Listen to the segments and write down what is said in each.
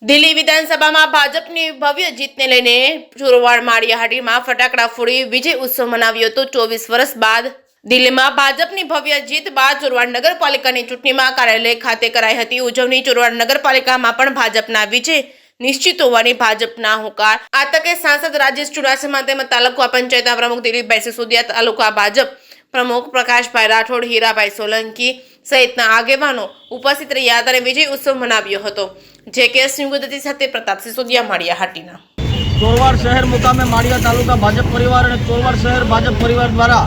દિલ્હી વિધાનસભામાં ભાજપની ભવ્ય જીતને લઈને ચોરવાડ માળિયાહાટીમાં ફટાકડા ફોડી વિજય ઉત્સવ મનાવ્યો હતો। 24 વર્ષ બાદ દિલ્હીમાં ભાજપની ભવ્ય જીત બાદ ચોરવાડ નગરપાલિકાની ચૂંટણીમાં કાર્યાલય ખાતે કરાઈ હતી ઉજવણી। ચોરવાડ નગરપાલિકામાં પણ ભાજપના વિજય નિશ્ચિત હોવાની ભાજપના હોકાર। આ તકે સાંસદ રાજેશ ચુડાસમા તેમજ તાલુકા પંચાયતના પ્રમુખ દિલીપભાઈ સિસોદિયા, તાલુકા ભાજપ પ્રમુખ પ્રકાશભાઈ રાઠોડ, હીરાભાઈ સોલંકી સહિતના આગેવાનો ઉપસ્થિત રહ્યા હતા અને વિજય ઉત્સવ મનાવ્યો હતો। જે સિંગુદતી સાથે પ્રતાપ સિસોદિયા, માળિયાહાટીના। ચોરવાડ શહેર મુકામે માળિયા તાલુકા ભાજપ પરિવાર અને ચોરવાડ શહેર ભાજપ પરિવાર દ્વારા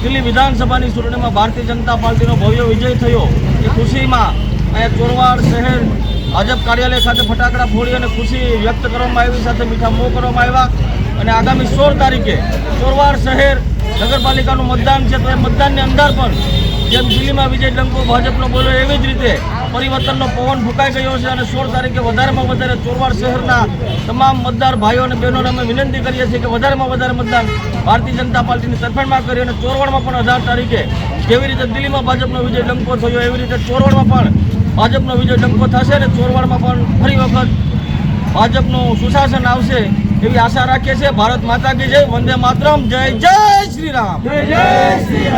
દિલ્હી વિધાનસભાની ચૂંટણીમાં ભારતીય જનતા પાર્ટીનો ભવ્ય વિજય થયો એ ખુશીમાં અહીંયા ચોરવાડ શહેર ભાજપ કાર્યાલય ખાતે ફટાકડા ફોડી અને ખુશી વ્યક્ત કરવામાં આવી, સાથે મીઠા મોં કરવામાં આવ્યા। અને આગામી 16 તારીખે ચોરવાડ શહેર નગરપાલિકાનું મતદાન છે, તો એ મતદાનની અંદર પણ જેમ દિલ્હીમાં વિજય ડંકો ભાજપનો બોલ્યો એવી જ રીતે પરિવર્તનનો પવન ફૂંકાઈ ગયો છે। અને 16 તારીખે વધારેમાં વધારે ચોરવાડ શહેરના તમામ મતદાર ભાઈઓ અને બહેનોને અમે વિનંતી કરીએ છીએ કે વધારેમાં વધારે મતદાન ભારતીય જનતા પાર્ટીની તરફેણમાં કરી અને ચોરવાડમાં પણ 18 તારીખે જેવી રીતે દિલ્હીમાં ભાજપનો વિજય ડંકો થયો એવી રીતે ચોરવાડમાં પણ ભાજપનો વિજય ડંકો થશે અને ચોરવાડમાં પણ ફરી વખત ભાજપનું સુશાસન આવશે એવી આશા રાખીએ છીએ। ભારત માતા કી જય, વંદે માતરમ, જય જય શ્રી રામ।